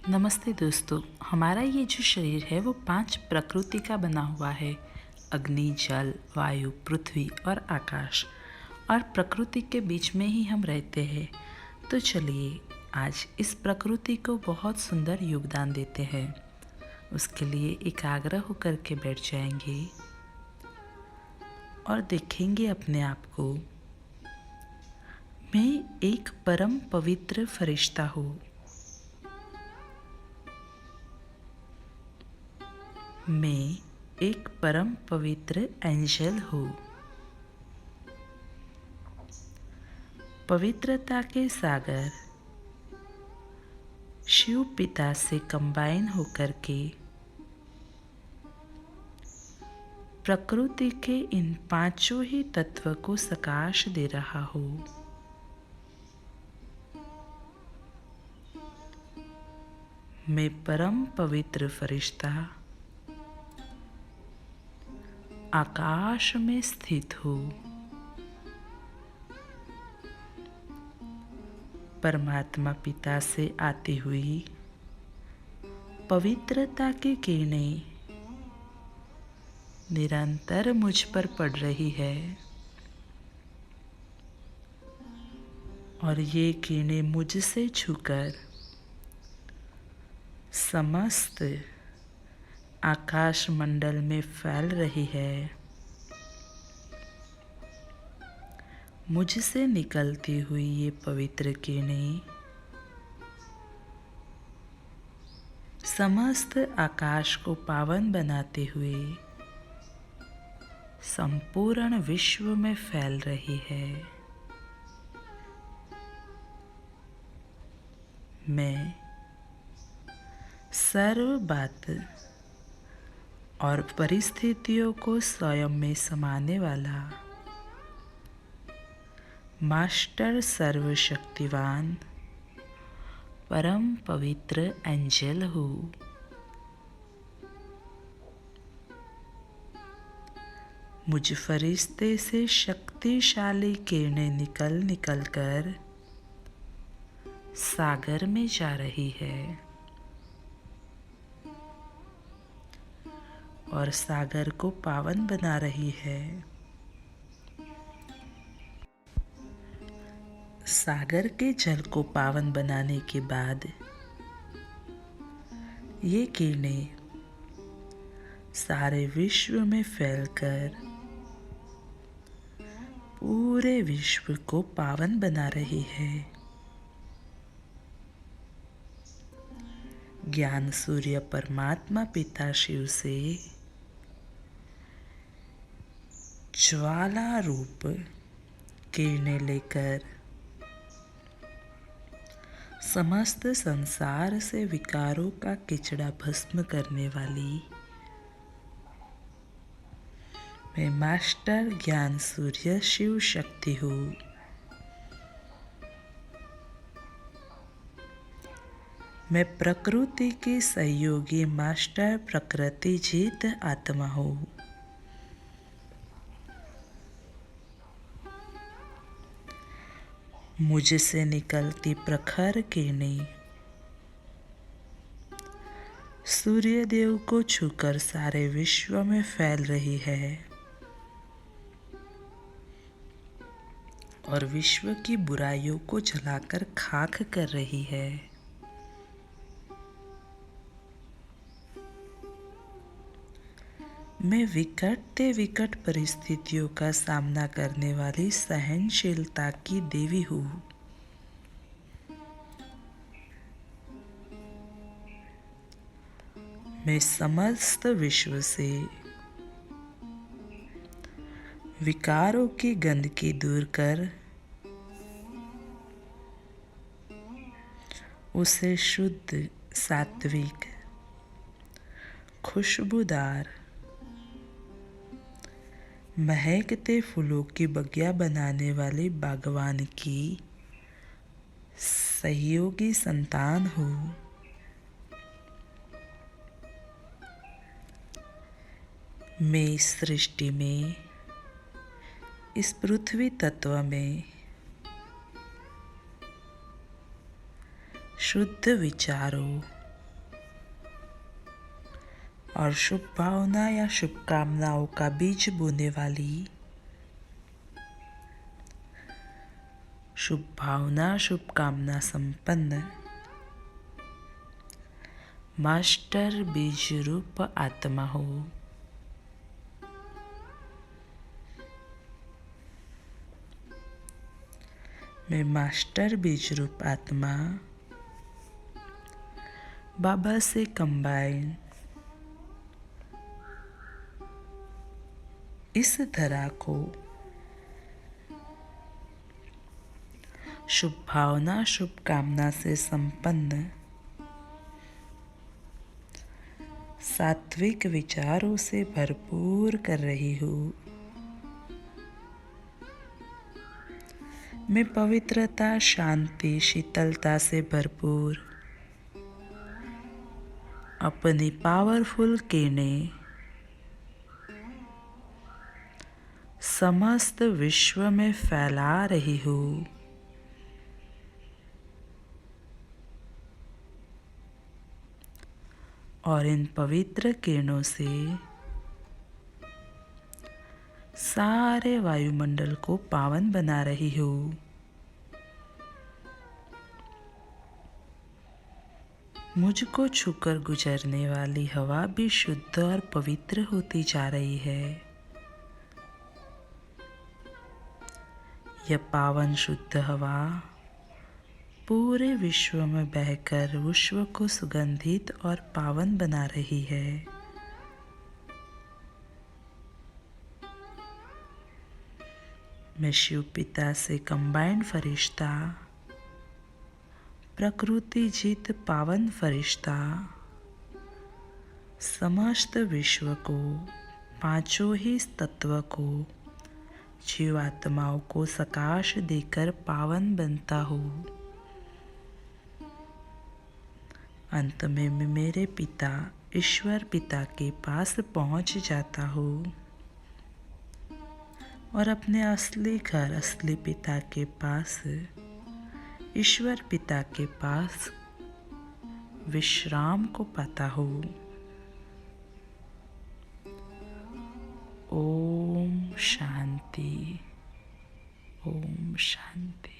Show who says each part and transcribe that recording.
Speaker 1: नमस्ते दोस्तों। हमारा ये जो शरीर है वो 5 प्रकृति का बना हुआ है। अग्नि, जल, वायु, पृथ्वी और आकाश। और प्रकृति के बीच में ही हम रहते हैं। तो चलिए आज इस प्रकृति को बहुत सुंदर योगदान देते हैं। उसके लिए एकाग्र होकर के बैठ जाएंगे और देखेंगे अपने आप को। मैं एक परम पवित्र फरिश्ता हूँ। मैं एक परम पवित्र एंजल हूँ। पवित्रता के सागर शिव पिता से कंबाइन होकर के प्रकृति के इन पांचों ही तत्व को प्रकाश दे रहा हूँ। मैं परम पवित्र फरिश्ता आकाश में स्थित हूँ। परमात्मा पिता से आती हुई पवित्रता की किरणें निरंतर मुझ पर पड़ रही है और ये किरणें मुझसे छूकर समस्त आकाश मंडल में फैल रही है। मुझसे निकलती हुई ये पवित्र किरणें समस्त आकाश को पावन बनाते हुए संपूर्ण विश्व में फैल रही है। मैं सर्व बात और परिस्थितियों को स्वयं में समाने वाला मास्टर सर्वशक्तिवान परम पवित्र एंजल हूँ। मुझ फरिश्ते से शक्तिशाली किरणें निकल कर सागर में जा रही है और सागर को पावन बना रही है। सागर के जल को पावन बनाने के बाद ये किरणें सारे विश्व में फैलकर पूरे विश्व को पावन बना रही है। ज्ञान सूर्य परमात्मा पिता शिव से ज्वाला रूप किरणें लेकर समस्त संसार से विकारों का किचड़ा भस्म करने वाली मैं मास्टर ज्ञान सूर्य शिव शक्ति हूँ। मैं प्रकृति की सहयोगी मास्टर प्रकृति जीत आत्मा हूँ। मुझसे निकलती प्रखर किरणें सूर्य देव को छूकर सारे विश्व में फैल रही है और विश्व की बुराइयों को जलाकर खाक कर रही है। मैं विकट परिस्थितियों का सामना करने वाली सहनशीलता की देवी हूँ। मैं समस्त विश्व से विकारों की गंदगी दूर कर उसे शुद्ध, सात्विक, खुशबूदार, महकते फूलों की बगिया बनाने वाली बागवान की सहयोगी संतान हूँ। मैं इस सृष्टि में, इस पृथ्वी तत्व में शुद्ध विचारों, और शुभ भावना या शुभकामनाओं का बीज बोने वाली शुभ भावना शुभकामना संपन्न मास्टर बीज रूप आत्मा हो। मैं मास्टर बीज रूप आत्मा बाबा से कंबाइन इस धरा को शुभ भावना शुभकामना से संपन्न सात्विक विचारों से भरपूर कर रही हूँ। मैं पवित्रता शांति शीतलता से भरपूर अपनी पावरफुल किरणें समस्त विश्व में फैला रही हूँ। और इन पवित्र किरणों से सारे वायुमंडल को पावन बना रही हूँ। मुझको छूकर गुजरने वाली हवा भी शुद्ध और पवित्र होती जा रही है। यह पावन शुद्ध हवा पूरे विश्व में बहकर विश्व को सुगंधित और पावन बना रही है। मैं शिव पिता से कंबाइंड फरिश्ता प्रकृति जीत पावन फरिश्ता समस्त विश्व को पांचों ही तत्व को जीवात्माओं को सकाश देकर पावन बनता हूँ। अंत में मैं मेरे पिता ईश्वर पिता के पास पहुँच जाता हूँ और अपने असली घर असली पिता के पास ईश्वर पिता के पास विश्राम को पाता हूँ। ओम शांति। ओम शांति।